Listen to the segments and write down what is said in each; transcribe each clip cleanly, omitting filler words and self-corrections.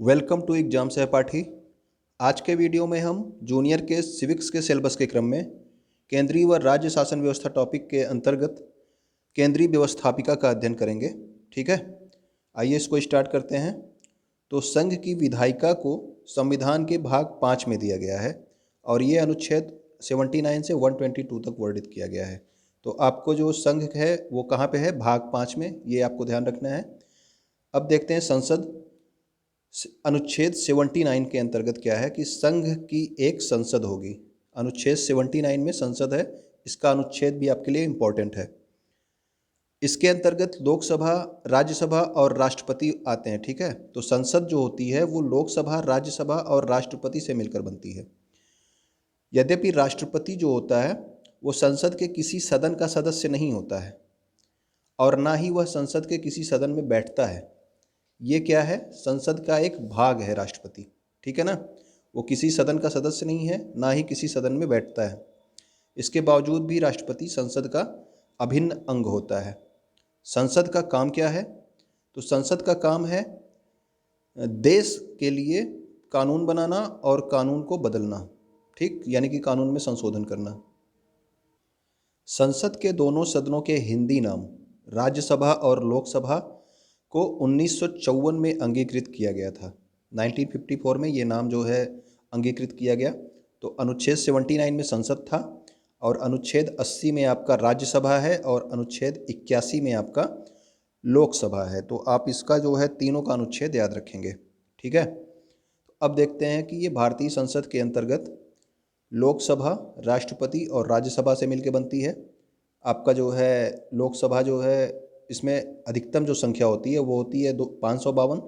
Welcome to exam सहपाठी। आज के वीडियो में हम जूनियर के सिविक्स के सिलेबस के क्रम में केंद्रीय व राज्य शासन व्यवस्था टॉपिक के अंतर्गत केंद्रीय व्यवस्थापिका का अध्ययन करेंगे। ठीक है, आइए इसको स्टार्ट करते हैं। तो संघ की विधायिका को संविधान के भाग 5 में दिया गया है और ये अनुच्छेद 79 से 122 तक वर्णित किया गया है। तो आपको जो संघ है वो कहाँ पे है? भाग 5 में, ये आपको ध्यान रखना है। अब देखते हैं संसद अनुच्छेद 79 के अंतर्गत क्या है कि संघ की एक संसद होगी। अनुच्छेद 79 में संसद है, इसका अनुच्छेद भी आपके लिए इम्पोर्टेंट है। इसके अंतर्गत लोकसभा, राज्यसभा और राष्ट्रपति आते हैं। ठीक है, तो संसद जो होती है वो लोकसभा, राज्यसभा और राष्ट्रपति से मिलकर बनती है। यद्यपि राष्ट्रपति जो होता है वो संसद के किसी सदन का सदस्य नहीं होता है और ना ही वह संसद के किसी सदन में बैठता है। ये क्या है? संसद का एक भाग है राष्ट्रपति। ठीक है ना, वो किसी सदन का सदस्य नहीं है, ना ही किसी सदन में बैठता है। इसके बावजूद भी राष्ट्रपति संसद का अभिन्न अंग होता है। संसद का काम क्या है? तो संसद का काम है देश के लिए कानून बनाना और कानून को बदलना। ठीक, यानी कि कानून में संशोधन करना। संसद के दोनों सदनों के हिंदी नाम राज्यसभा और लोकसभा को 1954 में अंगीकृत किया गया था। 1954 में ये नाम जो है अंगीकृत किया गया। तो अनुच्छेद 79 में संसद था और अनुच्छेद 80 में आपका राज्यसभा है और अनुच्छेद 81 में आपका लोकसभा है। तो आप इसका जो है तीनों का अनुच्छेद याद रखेंगे। ठीक है, अब देखते हैं कि ये भारतीय संसद के अंतर्गत लोकसभा, राष्ट्रपति और राज्यसभा से मिलकर बनती है। आपका जो है लोकसभा जो है इसमें अधिकतम जो संख्या होती है वो होती है 552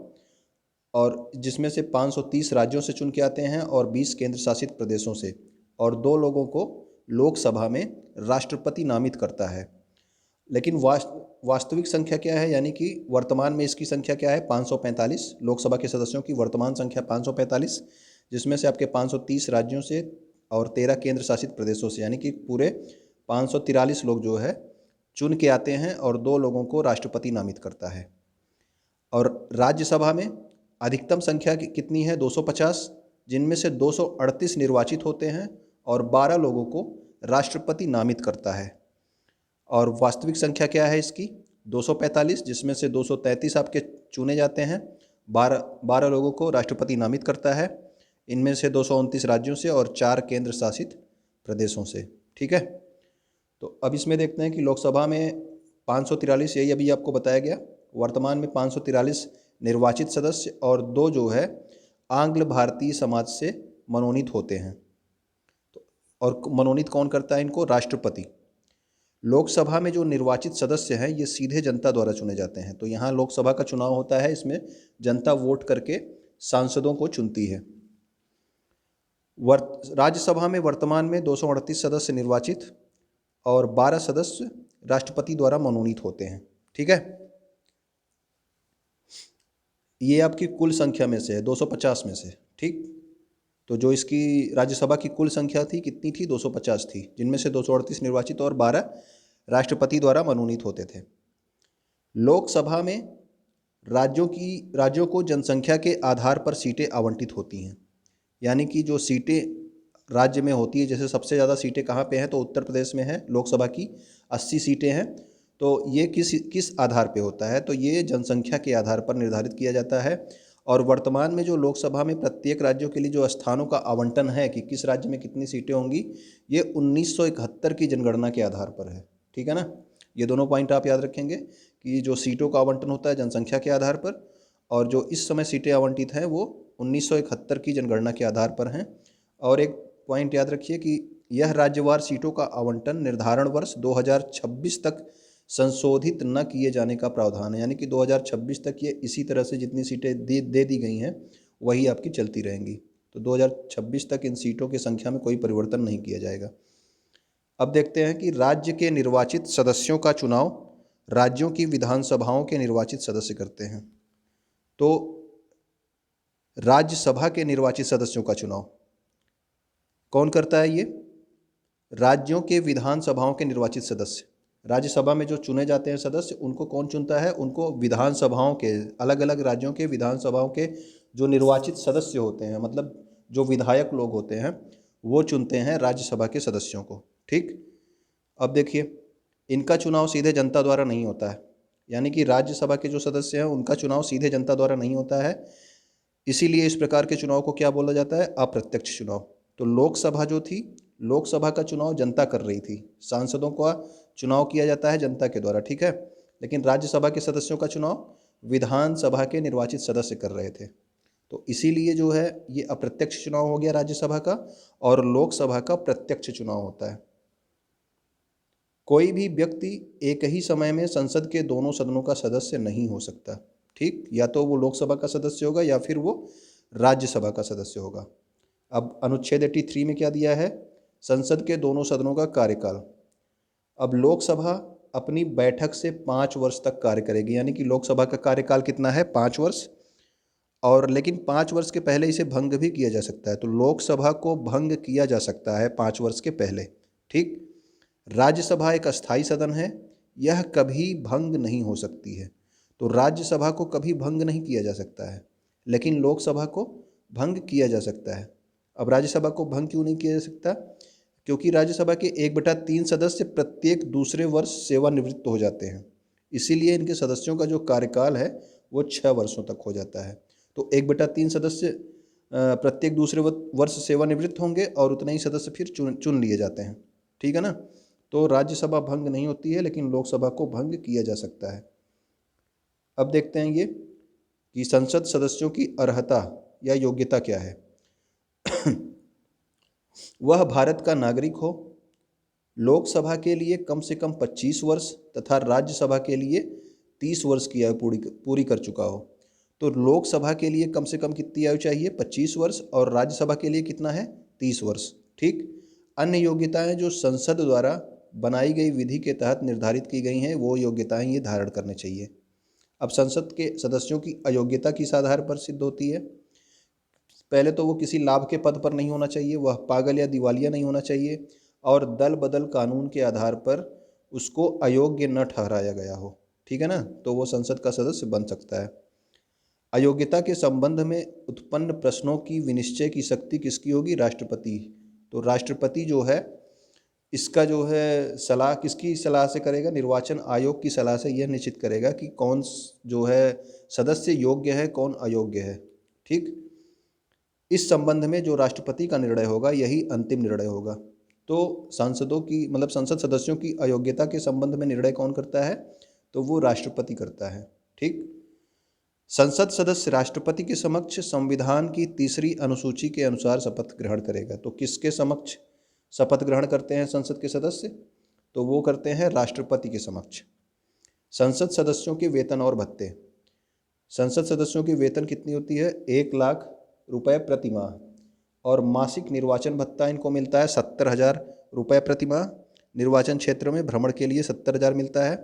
और जिसमें से 530 राज्यों से चुन के आते हैं और 20 केंद्र शासित प्रदेशों से, और 2 लोगों को लोकसभा में राष्ट्रपति नामित करता है। लेकिन वास्तविक संख्या क्या है, यानी कि वर्तमान में इसकी संख्या क्या है? 545। लोकसभा के सदस्यों की वर्तमान संख्या 545, जिसमें से आपके 530 राज्यों से और 13 केंद्र शासित प्रदेशों से, यानी कि पूरे 543 लोग जो है चुन के आते हैं और 2 लोगों को राष्ट्रपति नामित करता है। और राज्यसभा में अधिकतम संख्या कितनी है? 250, जिनमें से 238 निर्वाचित होते हैं और 12 लोगों को राष्ट्रपति नामित करता है। और वास्तविक संख्या क्या है इसकी? 245, जिसमें से 233 आपके चुने जाते हैं, 12 लोगों को राष्ट्रपति नामित करता है। इनमें से 229 राज्यों से और 4 केंद्र शासित प्रदेशों से। ठीक है, तो अब इसमें देखते हैं कि लोकसभा में 543, यही अभी आपको बताया गया। वर्तमान में 543 निर्वाचित सदस्य और 2 जो है आंग्ल भारतीय समाज से मनोनीत होते हैं। तो और मनोनीत कौन करता है इनको? राष्ट्रपति। लोकसभा में जो निर्वाचित सदस्य हैं ये सीधे जनता द्वारा चुने जाते हैं। तो यहाँ लोकसभा का चुनाव होता है, इसमें जनता वोट करके सांसदों को चुनती है। राज्यसभा में वर्तमान में 238 सदस्य निर्वाचित और 12 सदस्य राष्ट्रपति द्वारा मनोनीत होते हैं। ठीक है, ये आपकी कुल संख्या में से है, 250 में से। ठीक, तो जो इसकी राज्यसभा की कुल संख्या थी कितनी थी? 250 थी, जिनमें से 238 निर्वाचित और 12 राष्ट्रपति द्वारा मनोनीत होते थे। लोकसभा में राज्यों को जनसंख्या के आधार पर सीटें आवंटित होती हैं। यानी कि जो सीटें राज्य में होती है, जैसे सबसे ज़्यादा सीटें कहाँ पे हैं? तो उत्तर प्रदेश में है, लोकसभा की 80 सीटें हैं। तो ये किस आधार पे होता है? तो ये जनसंख्या के आधार पर निर्धारित किया जाता है। और वर्तमान में जो लोकसभा में प्रत्येक राज्यों के लिए जो स्थानों का आवंटन है कि किस राज्य में कितनी सीटें होंगी, ये 1971 की जनगणना के आधार पर है। ठीक है ना, ये दोनों पॉइंट आप याद रखेंगे कि जो सीटों का आवंटन होता है जनसंख्या के आधार पर, और जो इस समय सीटें आवंटित हैं वो 1971 की जनगणना के आधार पर हैं। और एक पॉइंट याद रखिए कि यह राज्यवार सीटों का आवंटन निर्धारण वर्ष 2026 तक संशोधित न किए जाने का प्रावधान है। यानी कि 2026 तक ये इसी तरह से जितनी सीटें दे दी गई हैं वही आपकी चलती रहेंगी। तो 2026 तक इन सीटों की संख्या में कोई परिवर्तन नहीं किया जाएगा। अब देखते हैं कि राज्य के निर्वाचित सदस्यों का चुनाव राज्यों की विधानसभाओं के निर्वाचित सदस्य करते हैं। तो राज्यसभा के निर्वाचित सदस्यों का चुनाव कौन करता है? ये राज्यों के विधानसभाओं के निर्वाचित सदस्य। राज्यसभा में जो चुने जाते हैं सदस्य, उनको कौन चुनता है? उनको विधानसभाओं के, अलग अलग राज्यों के विधानसभाओं के जो निर्वाचित सदस्य होते हैं, मतलब जो विधायक लोग होते हैं, वो चुनते हैं राज्यसभा के सदस्यों को। ठीक। अब देखिए, इनका चुनाव सीधे जनता द्वारा नहीं होता है, यानी कि राज्यसभा के जो सदस्य हैं उनका चुनाव सीधे जनता द्वारा नहीं होता है। इसीलिए इस प्रकार के चुनाव को क्या बोला जाता है? अप्रत्यक्ष चुनाव। तो लोकसभा जो थी, लोकसभा का चुनाव जनता कर रही थी, सांसदों का चुनाव किया जाता है जनता के द्वारा, ठीक है। लेकिन राज्यसभा के सदस्यों का चुनाव विधानसभा के निर्वाचित सदस्य कर रहे थे। तो इसीलिए जो है ये अप्रत्यक्ष चुनाव हो गया राज्यसभा का, और लोकसभा का प्रत्यक्ष चुनाव होता है। कोई भी व्यक्ति एक ही समय में संसद के दोनों सदनों का सदस्य नहीं हो सकता। ठीक, या तो वो लोकसभा का सदस्य होगा या फिर वो राज्यसभा का सदस्य होगा। अब अनुच्छेद 83 में क्या दिया है? संसद के दोनों सदनों का कार्यकाल। अब लोकसभा अपनी बैठक से 5 वर्ष तक कार्य करेगी, यानी कि लोकसभा का कार्यकाल कितना है? 5 वर्ष। और लेकिन 5 वर्ष के पहले इसे भंग भी किया जा सकता है, तो लोकसभा को भंग किया जा सकता है 5 वर्ष के पहले। ठीक। राज्यसभा एक अस्थायी सदन है, यह कभी भंग नहीं हो सकती है। तो राज्यसभा को कभी भंग नहीं किया जा सकता है, लेकिन लोकसभा को भंग किया जा सकता है। अब राज्यसभा को भंग क्यों नहीं किया जा सकता? क्योंकि राज्यसभा के 1/3 सदस्य प्रत्येक दूसरे वर्ष सेवानिवृत्त हो जाते हैं, इसीलिए इनके सदस्यों का जो कार्यकाल है वो 6 वर्षों तक हो जाता है। तो 1/3 सदस्य प्रत्येक दूसरे वर्ष सेवानिवृत्त होंगे और उतने ही सदस्य फिर चुन लिए जाते हैं। ठीक है ना। तो राज्यसभा भंग नहीं होती है, लेकिन लोकसभा को भंग किया जा सकता है। अब देखते हैं ये कि संसद सदस्यों की अर्हता या योग्यता क्या है। वह भारत का नागरिक हो, लोकसभा के लिए कम से कम 25 वर्ष तथा राज्यसभा के लिए 30 वर्ष की आयु पूरी कर चुका हो। तो लोकसभा के लिए कम से कम कितनी आयु चाहिए? 25 वर्ष, और राज्यसभा के लिए कितना है? 30 वर्ष। ठीक। अन्य योग्यताएं जो संसद द्वारा बनाई गई विधि के तहत निर्धारित की गई हैं, वो योग्यताएं ये धारण करने चाहिए। अब संसद के सदस्यों की अयोग्यता किस आधार पर सिद्ध होती है? पहले तो वो किसी लाभ के पद पर नहीं होना चाहिए, वह पागल या दिवालिया नहीं होना चाहिए, और दल बदल कानून के आधार पर उसको अयोग्य न ठहराया गया हो। ठीक है ना, तो वो संसद का सदस्य बन सकता है। अयोग्यता के संबंध में उत्पन्न प्रश्नों की विनिश्चय की शक्ति किसकी होगी? राष्ट्रपति। तो राष्ट्रपति जो है इसका जो है सलाह किसकी सलाह से करेगा? निर्वाचन आयोग की सलाह से यह निश्चित करेगा कि कौन जो है सदस्य योग्य है, कौन अयोग्य है। ठीक। इस संबंध में जो राष्ट्रपति का निर्णय होगा यही अंतिम निर्णय होगा। तो सांसदों की मतलब संसद सदस्यों की अयोग्यता के संबंध में निर्णय कौन करता है? तो वो राष्ट्रपति करता है। ठीक। संसद सदस्य राष्ट्रपति के समक्ष संविधान की 3री अनुसूची के अनुसार शपथ ग्रहण करेगा। तो किसके समक्ष शपथ ग्रहण करते हैं संसद के सदस्य? तो वो करते हैं राष्ट्रपति के समक्ष। संसद सदस्यों के वेतन और भत्ते। संसद सदस्यों की वेतन कितनी होती है? 1 लाख रुपए प्रति माह, और मासिक निर्वाचन भत्ता इनको मिलता है 70,000 रुपये प्रति माह। निर्वाचन क्षेत्र में भ्रमण के लिए 70,000 मिलता है।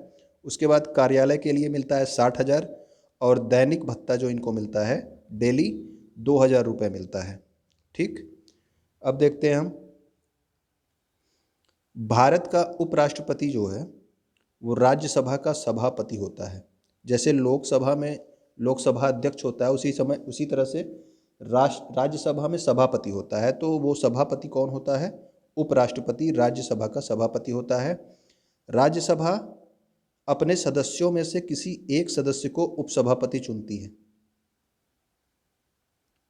उसके बाद कार्यालय के लिए मिलता है 60,000, और दैनिक भत्ता जो इनको मिलता है डेली 2,000 रुपये मिलता है। ठीक। अब देखते हैं हम, भारत का उपराष्ट्रपति जो है वो राज्यसभा का सभापति होता है। जैसे लोकसभा में लोकसभा अध्यक्ष होता है, उसी तरह से राज्यसभा में सभापति होता है। तो वो सभापति कौन होता है? उपराष्ट्रपति राज्यसभा का सभापति होता है। राज्यसभा अपने सदस्यों में से किसी एक सदस्य को उपसभापति चुनती है।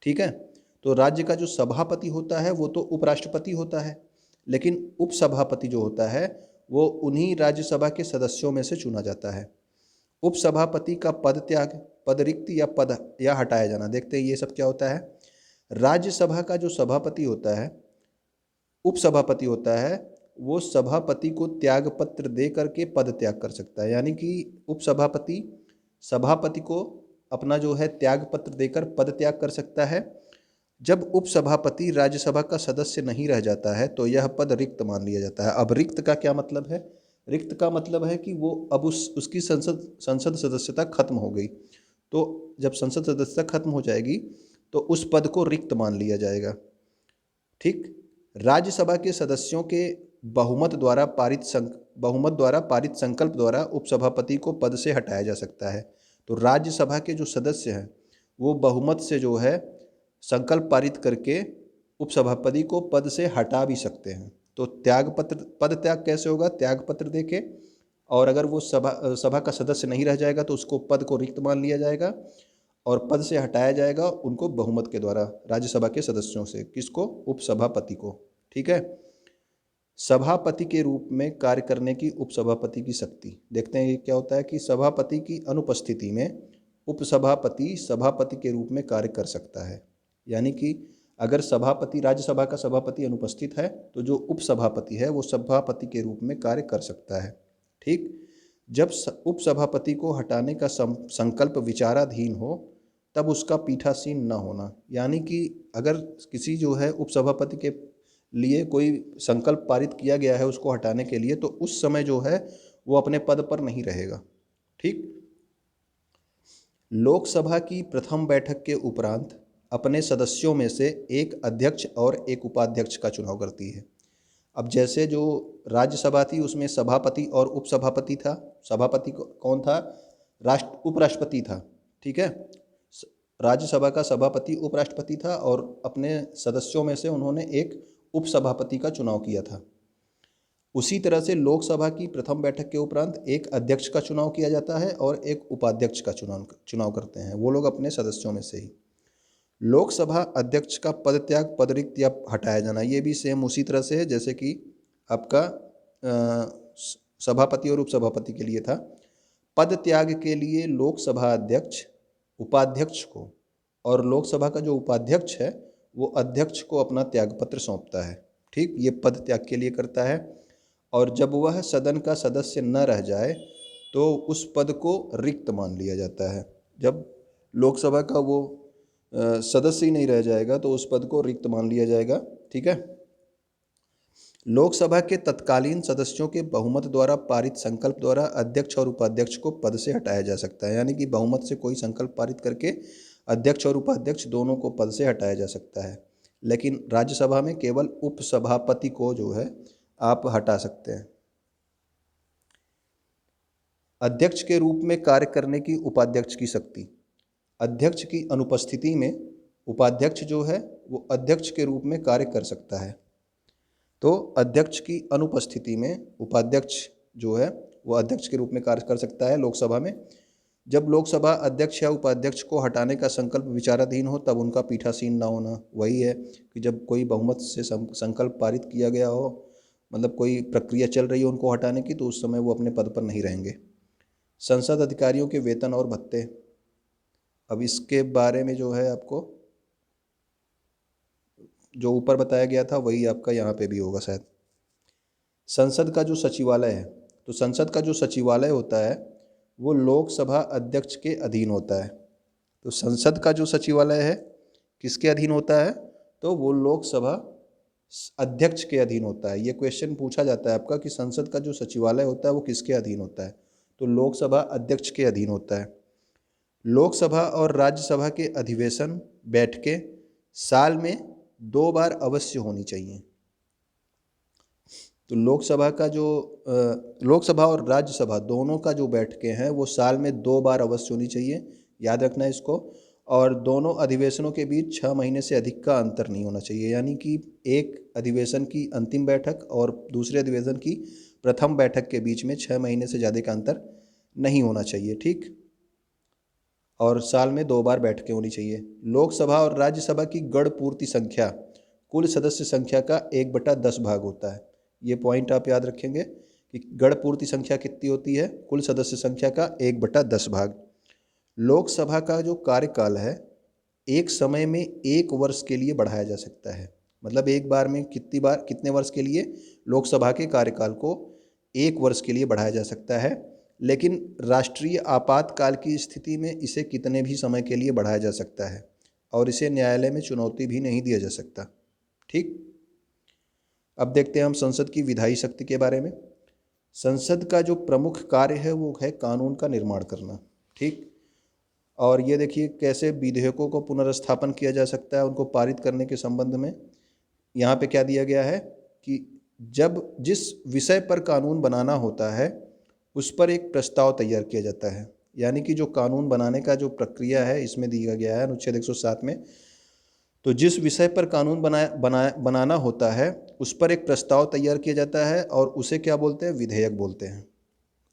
ठीक है। तो राज्य का जो सभापति होता है वो तो उपराष्ट्रपति होता है, लेकिन उपसभापति जो होता है वो उन्हीं राज्यसभा के सदस्यों में से चुना जाता है। उपसभापति का पद त्याग, पद रिक्त या हटाया जाना। देखते हैं ये सब क्या होता है। राज्यसभा का जो सभापति होता है, उपसभापति होता है, वो सभापति को त्याग पत्र दे करके पद त्याग कर सकता है। यानी कि उपसभापति सभापति को अपना जो है त्याग पत्र देकर पद त्याग कर सकता है। जब उपसभापति राज्यसभा का सदस्य नहीं रह जाता है तो यह पद रिक्त मान लिया जाता है। अब रिक्त का क्या मतलब है? रिक्त का मतलब है कि वो अब उसकी संसद सदस्यता खत्म हो गई। तो जब संसद सदस्यता खत्म हो जाएगी तो उस पद को रिक्त मान लिया जाएगा। ठीक। राज्यसभा के सदस्यों के बहुमत द्वारा पारित संकल्प द्वारा उपसभापति को पद से हटाया जा सकता है। तो राज्यसभा के जो सदस्य हैं वो बहुमत से जो है संकल्प पारित करके उपसभापति को पद से हटा भी सकते हैं। तो त्यागपत्र, पद त्याग कैसे होगा? त्यागपत्र देके, और अगर वो सभा का सदस्य नहीं रह जाएगा तो उसको पद को रिक्त मान लिया जाएगा और पद से हटाया जाएगा उनको बहुमत के द्वारा राज्यसभा के सदस्यों से। किसको? उपसभापति को। ठीक है। सभापति के रूप में कार्य करने की उपसभापति की शक्ति। देखते हैं ये क्या होता है कि सभापति की अनुपस्थिति में उपसभापति सभापति के रूप में कार्य कर सकता है। यानी कि अगर सभापति, राज्यसभा का सभापति अनुपस्थित है तो जो उपसभापति है वो सभापति के रूप में कार्य कर सकता है। ठीक। जब उपसभापति को हटाने का संकल्प विचाराधीन हो तब उसका पीठासीन न होना। यानी कि अगर किसी जो है उपसभापति के लिए कोई संकल्प पारित किया गया है उसको हटाने के लिए, तो उस समय जो है वो अपने पद पर नहीं रहेगा। ठीक। लोकसभा की प्रथम बैठक के उपरांत अपने सदस्यों में से एक अध्यक्ष और एक उपाध्यक्ष का चुनाव करती है। अब जैसे जो राज्यसभा थी उसमें सभापति और उपसभापति था। सभापति कौन था? उपराष्ट्रपति था। ठीक है। राज्यसभा का सभापति उपराष्ट्रपति था और अपने सदस्यों में से उन्होंने एक उपसभापति का चुनाव किया था। उसी तरह से लोकसभा की प्रथम बैठक के उपरांत एक अध्यक्ष का चुनाव किया जाता है और एक उपाध्यक्ष का चुनाव करते हैं वो लोग अपने सदस्यों में से ही। लोकसभा अध्यक्ष का पद त्याग, पद रिक्त या हटाया जाना, ये भी सेम उसी तरह से है जैसे कि आपका सभापति और उपसभापति के लिए था। पद त्याग के लिए लोकसभा अध्यक्ष उपाध्यक्ष को और लोकसभा का जो उपाध्यक्ष है वो अध्यक्ष को अपना त्यागपत्र सौंपता है। ठीक। ये पद त्याग के लिए करता है। और जब वह सदन का सदस्य न रह जाए तो उस पद को रिक्त मान लिया जाता है। जब लोकसभा का वो सदस्य ही नहीं रह जाएगा तो उस पद को रिक्त मान लिया जाएगा। ठीक है। लोकसभा के तत्कालीन सदस्यों के बहुमत द्वारा पारित संकल्प द्वारा अध्यक्ष और उपाध्यक्ष को पद से हटाया जा सकता है। यानी कि बहुमत से कोई संकल्प पारित करके अध्यक्ष और उपाध्यक्ष दोनों को पद से हटाया जा सकता है। लेकिन राज्यसभा में केवल उपसभापति को जो है आप हटा सकते हैं। अध्यक्ष के रूप में कार्य करने की उपाध्यक्ष की शक्ति। अध्यक्ष की अनुपस्थिति में उपाध्यक्ष जो है वो अध्यक्ष के रूप में कार्य कर सकता है। तो अध्यक्ष की अनुपस्थिति में उपाध्यक्ष जो है वो अध्यक्ष के रूप में कार्य कर सकता है लोकसभा में। जब लोकसभा अध्यक्ष या उपाध्यक्ष को हटाने का संकल्प विचाराधीन हो तब उनका पीठासीन न होना। वही है कि जब कोई बहुमत से संकल्प पारित किया गया हो, मतलब कोई प्रक्रिया चल रही हो उनको हटाने की, तो उस समय वो अपने पद पर नहीं रहेंगे। संसद अधिकारियों के वेतन और भत्ते। अब इसके बारे में जो है आपको जो ऊपर बताया गया था वही आपका यहाँ पे भी होगा शायद। संसद का जो सचिवालय है, तो संसद का जो सचिवालय होता है वो लोकसभा अध्यक्ष के अधीन होता है। तो संसद का जो सचिवालय है किसके अधीन होता है? तो वो लोकसभा अध्यक्ष के अधीन होता है। ये क्वेश्चन पूछा जाता है आपका कि संसद का जो सचिवालय होता है वो किसके अधीन होता है? तो लोकसभा अध्यक्ष के अधीन होता है। लोकसभा और राज्यसभा के अधिवेशन बैठकें साल में 2 बार अवश्य होनी चाहिए। तो लोकसभा और राज्यसभा दोनों का जो बैठकें हैं वो साल में 2 बार अवश्य होनी चाहिए, याद रखना है इसको। और दोनों अधिवेशनों के बीच 6 महीने से अधिक का अंतर नहीं होना चाहिए। यानी कि एक अधिवेशन की अंतिम बैठक और दूसरे अधिवेशन की प्रथम बैठक के बीच में 6 महीने से ज़्यादा का अंतर नहीं होना चाहिए। ठीक। और साल में 2 बार बैठकें होनी चाहिए। लोकसभा और राज्यसभा की गण पूर्ति संख्या कुल सदस्य संख्या का 1/10 भाग होता है। ये पॉइंट आप याद रखेंगे कि गण पूर्ति संख्या कितनी होती है? कुल सदस्य संख्या का 1/10 भाग। लोकसभा का जो कार्यकाल है एक समय में 1 वर्ष के लिए बढ़ाया जा सकता है। मतलब एक बार में कितने वर्ष के लिए? लोकसभा के कार्यकाल को 1 वर्ष के लिए बढ़ाया जा सकता है। लेकिन राष्ट्रीय आपातकाल की स्थिति में इसे कितने भी समय के लिए बढ़ाया जा सकता है और इसे न्यायालय में चुनौती भी नहीं दिया जा सकता। ठीक। अब देखते हैं हम संसद की विधायी शक्ति के बारे में। संसद का जो प्रमुख कार्य है वो है कानून का निर्माण करना। ठीक। और ये देखिए कैसे विधेयकों को पुनर्स्थापन किया जा सकता है उनको पारित करने के संबंध में। यहाँ पे क्या दिया गया है कि जिस विषय पर कानून बनाना होता है उस पर एक प्रस्ताव तैयार किया जाता है। यानी कि जो कानून बनाने का जो प्रक्रिया है इसमें दिया गया है अनुच्छेद 107 में। तो जिस विषय पर कानून बनाना होता है उस पर एक प्रस्ताव तैयार किया जाता है और उसे क्या बोलते हैं, विधेयक बोलते हैं।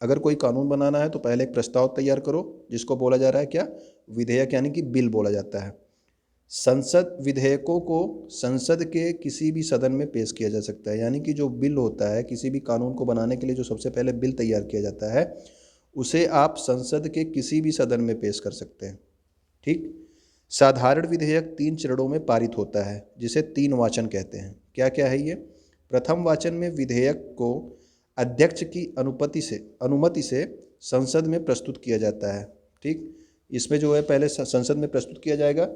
अगर कोई कानून बनाना है तो पहले एक प्रस्ताव तैयार करो जिसको बोला जा रहा है क्या, विधेयक, यानी कि बिल बोला जाता है। संसद विधेयकों को संसद के किसी भी सदन में पेश किया जा सकता है, यानी कि जो बिल होता है किसी भी कानून को बनाने के लिए जो सबसे पहले बिल तैयार किया जाता है उसे आप संसद के किसी भी सदन में पेश कर सकते हैं। ठीक। साधारण विधेयक 3 चरणों में पारित होता है जिसे 3 वाचन कहते हैं। क्या क्या है ये? प्रथम वाचन में विधेयक को अध्यक्ष की अनुमति से संसद में प्रस्तुत किया जाता है। ठीक, इसमें जो है पहले संसद में प्रस्तुत किया जाएगा।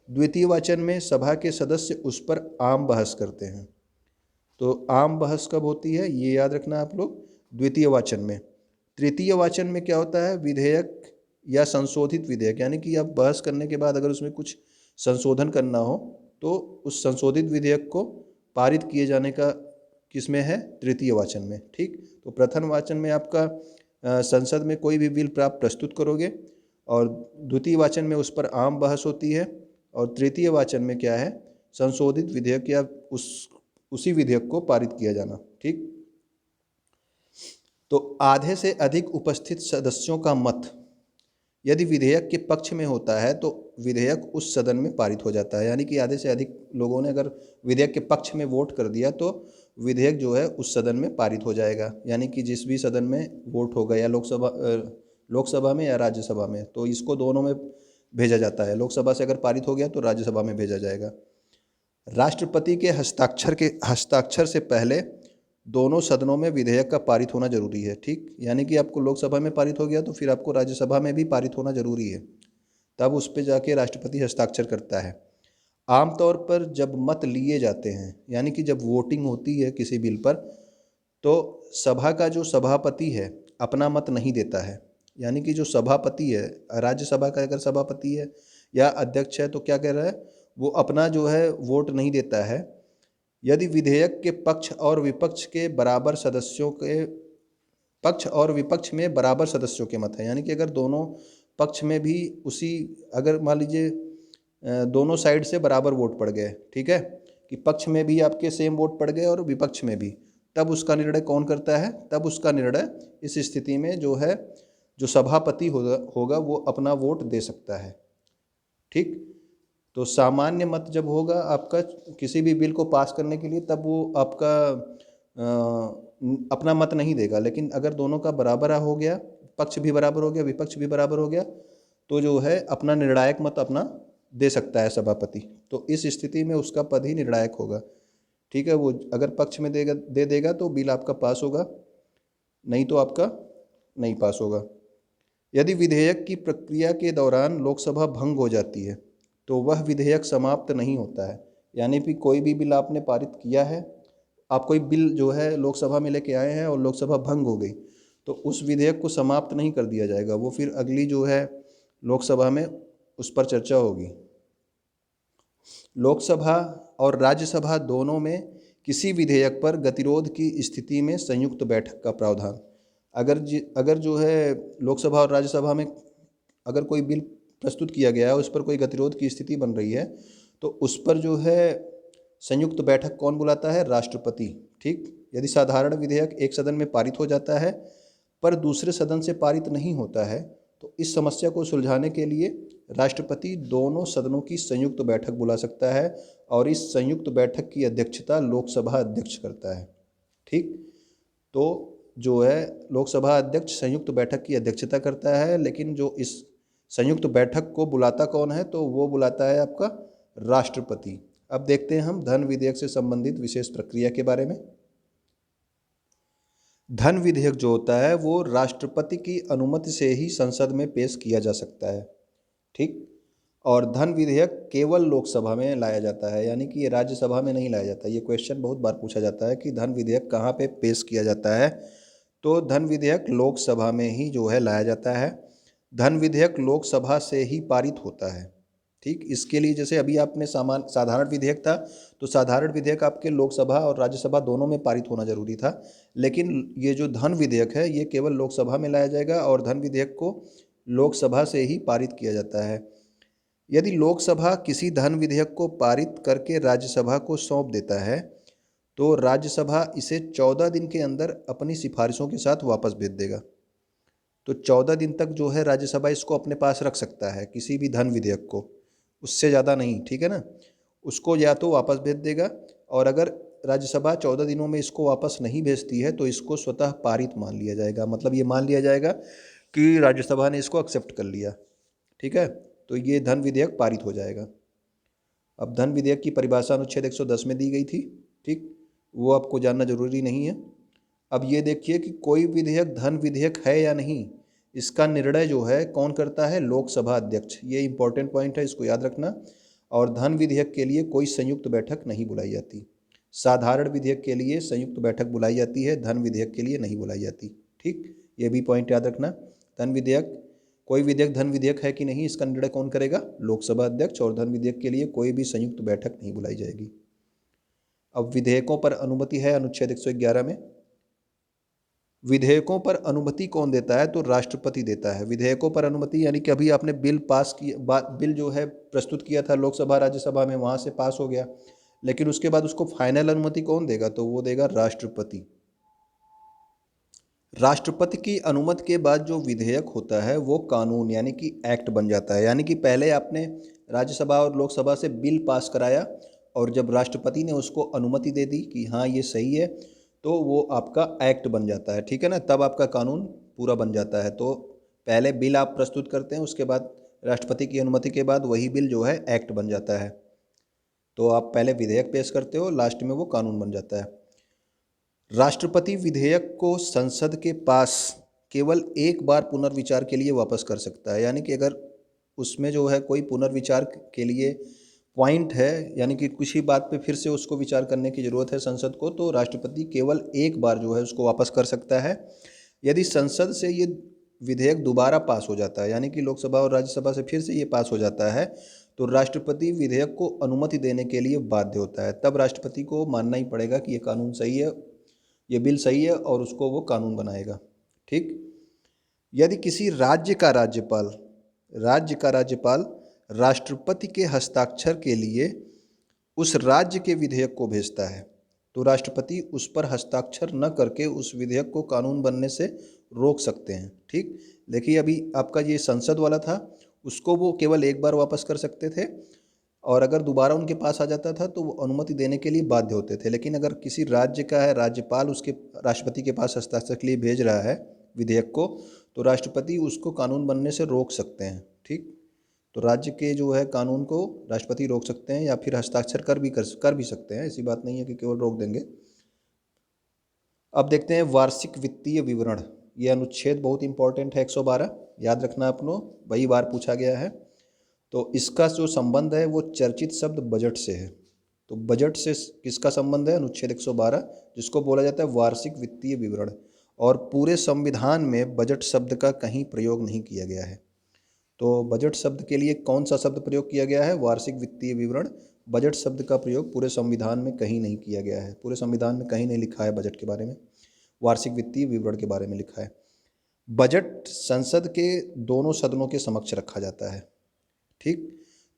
द्वितीय वाचन में सभा के सदस्य उस पर आम बहस करते हैं। तो आम बहस कब होती है ये याद रखना आप लोग, द्वितीय वाचन में। तृतीय वाचन में क्या होता है, विधेयक या संशोधित विधेयक, यानी कि अब बहस करने के बाद अगर उसमें कुछ संशोधन करना हो तो उस संशोधित विधेयक को पारित किए जाने का किसमें है, तृतीय वाचन में। ठीक, तो प्रथम वाचन में आपका संसद में कोई भी बिल प्रस्तुत करोगे और द्वितीय वाचन में उस पर आम बहस होती है और तृतीय वाचन में क्या है, संशोधित विधेयक या उसी विधेयक को पारित किया जाना। ठीक, तो आधे से अधिक उपस्थित सदस्यों का मत यदि विधेयक के पक्ष में होता है तो विधेयक उस सदन में पारित हो जाता है, यानी कि आधे से अधिक लोगों ने अगर विधेयक के पक्ष में वोट कर दिया तो विधेयक जो है उस सदन में पारित हो जाएगा। यानी कि जिस भी सदन में वोट होगा, या लोकसभा में या राज्यसभा में, तो इसको दोनों में भेजा जाता है। लोकसभा से अगर पारित हो गया तो राज्यसभा में भेजा जाएगा। राष्ट्रपति के हस्ताक्षर से पहले दोनों सदनों में विधेयक का पारित होना जरूरी है। ठीक, यानी कि आपको लोकसभा में पारित हो गया तो फिर आपको राज्यसभा में भी पारित होना जरूरी है, तब उस पर जाके राष्ट्रपति हस्ताक्षर करता है। आमतौर पर जब मत लिए जाते हैं, यानी कि जब वोटिंग होती है किसी बिल पर, तो सभा का जो सभापति है अपना मत नहीं देता है। यानी कि जो सभापति है, राज्यसभा का अगर सभापति है या अध्यक्ष है तो क्या कह रहा है, वो अपना जो है वोट नहीं देता है। यदि विधेयक के पक्ष और विपक्ष में बराबर सदस्यों के मत हैं, यानी कि अगर दोनों पक्ष में भी अगर मान लीजिए दोनों साइड से बराबर वोट पड़ गए, ठीक है, कि पक्ष में भी आपके सेम वोट पड़ गए और विपक्ष में भी, तब उसका निर्णय कौन करता है, तब उसका निर्णय इस स्थिति में जो है जो सभापति होगा वो अपना वोट दे सकता है। ठीक, तो सामान्य मत जब होगा आपका किसी भी बिल को पास करने के लिए, तब वो आपका अपना मत नहीं देगा। लेकिन अगर दोनों का बराबर हो गया, पक्ष भी बराबर हो गया विपक्ष भी बराबर हो गया, तो जो है अपना निर्णायक मत अपना दे सकता है सभापति। तो इस स्थिति में उसका पद ही निर्णायक होगा। ठीक है, वो अगर पक्ष में दे देगा तो बिल आपका पास होगा, नहीं तो आपका नहीं पास होगा। यदि विधेयक की प्रक्रिया के दौरान लोकसभा भंग हो जाती है तो वह विधेयक समाप्त नहीं होता है। यानी कि कोई भी बिल आपने पारित किया है, आप कोई बिल जो है लोकसभा में लेके आए हैं और लोकसभा भंग हो गई, तो उस विधेयक को समाप्त नहीं कर दिया जाएगा, वो फिर अगली जो है लोकसभा में उस पर चर्चा होगी। लोकसभा और राज्यसभा दोनों में किसी विधेयक पर गतिरोध की स्थिति में संयुक्त बैठक का प्रावधान। अगर जो है लोकसभा और राज्यसभा में अगर कोई बिल प्रस्तुत किया गया है, उस पर कोई गतिरोध की स्थिति बन रही है, तो उस पर जो है संयुक्त बैठक कौन बुलाता है, राष्ट्रपति। ठीक, यदि साधारण विधेयक एक सदन में पारित हो जाता है पर दूसरे सदन से पारित नहीं होता है तो इस समस्या को सुलझाने के लिए राष्ट्रपति दोनों सदनों की संयुक्त बैठक बुला सकता है और इस संयुक्त बैठक की अध्यक्षता लोकसभा अध्यक्ष करता है। ठीक, तो जो है लोकसभा अध्यक्ष संयुक्त बैठक की अध्यक्षता करता है, लेकिन जो इस संयुक्त बैठक को बुलाता कौन है, तो वो बुलाता है आपका राष्ट्रपति। अब देखते हैं हम धन विधेयक से संबंधित विशेष प्रक्रिया के बारे में। धन विधेयक जो होता है वो राष्ट्रपति की अनुमति से ही संसद में पेश किया जा सकता है। ठीक, और धन विधेयक केवल लोकसभा में लाया जाता है, यानी कि ये राज्यसभा में नहीं लाया जाता। ये क्वेश्चन बहुत बार पूछा जाता है कि धन विधेयक कहाँ पे पेश किया जाता है, तो धन विधेयक लोकसभा में ही जो है लाया जाता है। धन विधेयक लोकसभा से ही पारित होता है। ठीक, इसके लिए जैसे अभी आपने साधारण विधेयक था, तो साधारण विधेयक आपके लोकसभा और राज्यसभा दोनों में पारित होना जरूरी था, लेकिन ये जो धन विधेयक है ये केवल लोकसभा में लाया जाएगा और धन विधेयक को लोकसभा से ही पारित किया जाता है। यदि लोकसभा किसी धन विधेयक को पारित करके राज्यसभा को सौंप देता है तो राज्यसभा इसे 14 दिन के अंदर अपनी सिफारिशों के साथ वापस भेज देगा। तो 14 दिन तक जो है राज्यसभा इसको अपने पास रख सकता है, किसी भी धन विधेयक को, उससे ज़्यादा नहीं, ठीक है ना। उसको या तो वापस भेज देगा, और अगर राज्यसभा 14 दिनों में इसको वापस नहीं भेजती है तो इसको स्वतः पारित मान लिया जाएगा। मतलब ये मान लिया जाएगा कि राज्यसभा ने इसको एक्सेप्ट कर लिया, ठीक है। तो ये धन विधेयक पारित हो जाएगा। अब धन विधेयक की परिभाषा अनुच्छेद 110 में दी गई थी, ठीक, वो आपको जानना जरूरी नहीं है। अब ये देखिए कि कोई विधेयक धन विधेयक है या नहीं, इसका निर्णय जो है कौन करता है, लोकसभा अध्यक्ष। ये इंपॉर्टेंट पॉइंट है, इसको याद रखना। और धन विधेयक के लिए कोई संयुक्त बैठक नहीं बुलाई जाती। साधारण विधेयक के लिए संयुक्त बैठक बुलाई जाती है, धन विधेयक के लिए नहीं बुलाई जाती, ठीक। ये भी पॉइंट याद रखना। धन विधेयक, कोई विधेयक धन विधेयक है कि नहीं, इसका निर्णय कौन करेगा, लोकसभा अध्यक्ष। और धन विधेयक के लिए कोई भी संयुक्त बैठक नहीं बुलाई जाएगी। अब विधेयकों पर अनुमति है अनुच्छेद 111 में। विधेयकों पर अनुमति कौन देता है, तो राष्ट्रपति देता है। विधेयकों पर अनुमति यानी कि अभी आपने बिल पास किया, बिल जो है प्रस्तुत किया था लोकसभा राज्यसभा में, वहाँ से पास हो गया, लेकिन उसके बाद उसको फाइनल अनुमति कौन देगा, तो वो देगा राष्ट्रपति। राष्ट्रपति की अनुमति के बाद जो विधेयक होता है वो कानून यानी कि एक्ट बन जाता है। यानी कि पहले आपने राज्यसभा और लोकसभा से बिल पास कराया, और जब राष्ट्रपति ने उसको अनुमति दे दी कि हाँ ये सही है, तो वो आपका एक्ट बन जाता है, ठीक है ना। तब आपका कानून पूरा बन जाता है। तो पहले बिल आप प्रस्तुत करते हैं, उसके बाद राष्ट्रपति की अनुमति के बाद वही बिल जो है एक्ट बन जाता है। तो आप पहले विधेयक पेश करते हो, लास्ट में वो कानून बन जाता है। राष्ट्रपति विधेयक को संसद के पास केवल एक बार पुनर्विचार के लिए वापस कर सकता है। यानी कि अगर उसमें जो है कोई पुनर्विचार के लिए पॉइंट है, यानी कि किसी बात पे फिर से उसको विचार करने की ज़रूरत है संसद को, तो राष्ट्रपति केवल एक बार जो है उसको वापस कर सकता है। यदि संसद से ये विधेयक दोबारा पास हो जाता है, यानी कि लोकसभा और राज्यसभा से फिर से ये पास हो जाता है, तो राष्ट्रपति विधेयक को अनुमति देने के लिए बाध्य होता है। तब राष्ट्रपति को मानना ही पड़ेगा कि ये कानून सही है, ये बिल सही है, और उसको वो कानून बनाएगा, ठीक। यदि किसी राज्य का राज्यपाल राष्ट्रपति के हस्ताक्षर के लिए उस राज्य के विधेयक को भेजता है, तो राष्ट्रपति उस पर हस्ताक्षर न करके उस विधेयक को कानून बनने से रोक सकते हैं, ठीक। देखिए अभी आपका ये संसद वाला था, उसको वो केवल एक बार वापस कर सकते थे, और अगर दोबारा उनके पास आ जाता था तो वो अनुमति देने के लिए बाध्य होते थे। लेकिन अगर किसी राज्य का है, राज्यपाल उसके राष्ट्रपति के पास हस्ताक्षर के लिए भेज रहा है विधेयक को, तो राष्ट्रपति उसको कानून बनने से रोक सकते हैं, ठीक। तो राज्य के जो है कानून को राष्ट्रपति रोक सकते हैं, या फिर हस्ताक्षर कर भी सकते हैं, ऐसी बात नहीं है कि केवल रोक देंगे। अब देखते हैं वार्षिक वित्तीय विवरण। ये अनुच्छेद बहुत इंपॉर्टेंट है, 112, याद रखना अपनो, कई बार पूछा गया है। तो इसका जो संबंध है वो चर्चित शब्द बजट से है। तो बजट से किसका संबंध है, अनुच्छेद 112, जिसको बोला जाता है वार्षिक वित्तीय विवरण। और पूरे संविधान में बजट शब्द का कहीं प्रयोग नहीं किया गया है। तो बजट शब्द के लिए कौन सा शब्द प्रयोग किया गया है, वार्षिक वित्तीय विवरण। बजट शब्द का प्रयोग पूरे संविधान में कहीं नहीं किया गया है। पूरे संविधान में कहीं नहीं लिखा है बजट के बारे में, वार्षिक वित्तीय विवरण के बारे में लिखा है। बजट संसद के दोनों सदनों के समक्ष रखा जाता है, ठीक।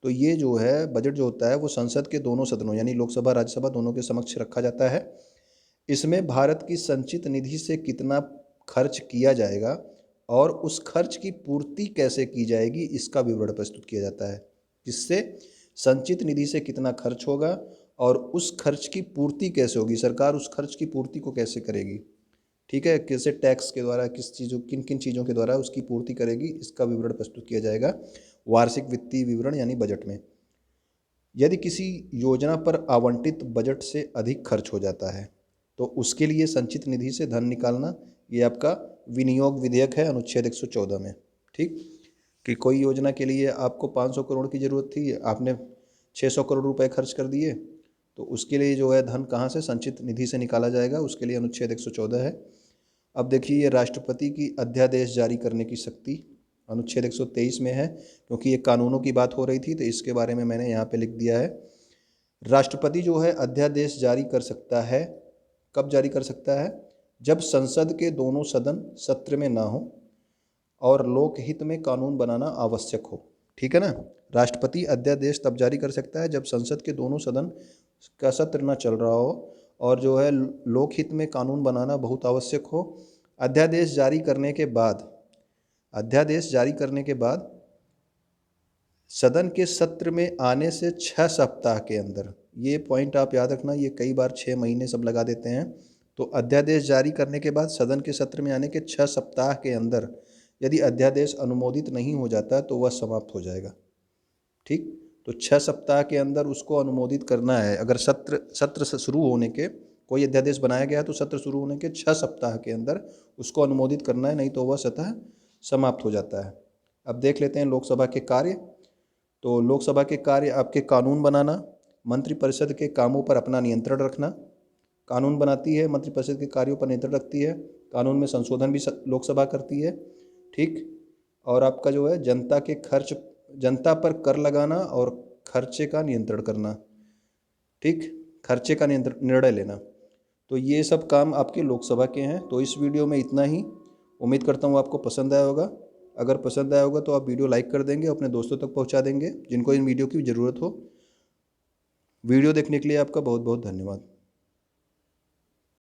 तो ये जो है बजट जो होता है वो संसद के दोनों सदनों यानी लोकसभा राज्यसभा दोनों के समक्ष रखा जाता है। इसमें भारत की संचित निधि से कितना खर्च किया जाएगा और उस खर्च की पूर्ति कैसे की जाएगी, इसका विवरण प्रस्तुत किया जाता है। जिससे संचित निधि से कितना खर्च होगा और उस खर्च की पूर्ति कैसे होगी, सरकार उस खर्च की पूर्ति को कैसे करेगी, ठीक है, कैसे टैक्स के द्वारा, किन किन चीज़ों के द्वारा उसकी पूर्ति करेगी, इसका विवरण प्रस्तुत किया जाएगा वार्षिक वित्तीय विवरण यानी बजट में। यदि किसी योजना पर आवंटित बजट से अधिक खर्च हो जाता है तो उसके लिए संचित निधि से धन निकालना, ये आपका विनियोग विधेयक है अनुच्छेद 114 में, ठीक। कि कोई योजना के लिए आपको 500 करोड़ की ज़रूरत थी, आपने 600 करोड़ रुपए खर्च कर दिए, तो उसके लिए जो है धन कहाँ से, संचित निधि से निकाला जाएगा, उसके लिए अनुच्छेद 114 है। अब देखिए ये राष्ट्रपति की अध्यादेश जारी करने की शक्ति अनुच्छेद 123 में है, क्योंकि ये कानूनों की बात हो रही थी तो इसके बारे में मैंने यहाँ पे लिख दिया है। राष्ट्रपति जो है अध्यादेश जारी कर सकता है, कब जारी कर सकता है, जब संसद के दोनों सदन सत्र में ना हो और लोकहित में कानून बनाना आवश्यक हो। ठीक है ना। राष्ट्रपति अध्यादेश तब जारी कर सकता है जब संसद के दोनों सदन का सत्र न चल रहा हो और जो है लोकहित में कानून बनाना बहुत आवश्यक हो। अध्यादेश जारी करने के बाद सदन के सत्र में आने से 6 सप्ताह के अंदर, ये पॉइंट आप याद रखना, ये कई बार 6 महीने सब लगा देते हैं। तो अध्यादेश जारी करने के बाद सदन के सत्र में आने के 6 सप्ताह के अंदर यदि अध्यादेश अनुमोदित नहीं हो जाता तो वह समाप्त हो जाएगा। ठीक, तो 6 सप्ताह के अंदर उसको अनुमोदित करना है। अगर सत्र से शुरू होने के कोई अध्यादेश बनाया गया तो सत्र शुरू होने के 6 सप्ताह के अंदर उसको अनुमोदित करना है, नहीं तो वह स्वतः समाप्त हो जाता है। अब देख लेते हैं लोकसभा के कार्य। तो लोकसभा के कार्य आपके कानून बनाना, मंत्रिपरिषद के कामों पर अपना नियंत्रण रखना, कानून बनाती है, मंत्रिपरिषद के कार्यों पर नियंत्रण रखती है, कानून में संशोधन भी लोकसभा करती है। ठीक, और आपका जो है जनता पर कर लगाना और खर्चे का नियंत्रण करना। ठीक, खर्चे का निर्णय लेना। तो ये सब काम आपके लोकसभा के हैं। तो इस वीडियो में इतना ही। उम्मीद करता हूँ आपको पसंद आया होगा। अगर पसंद आया होगा तो आप वीडियो लाइक कर देंगे, अपने दोस्तों तक पहुँचा देंगे जिनको इन वीडियो की ज़रूरत हो। वीडियो देखने के लिए आपका बहुत बहुत धन्यवाद।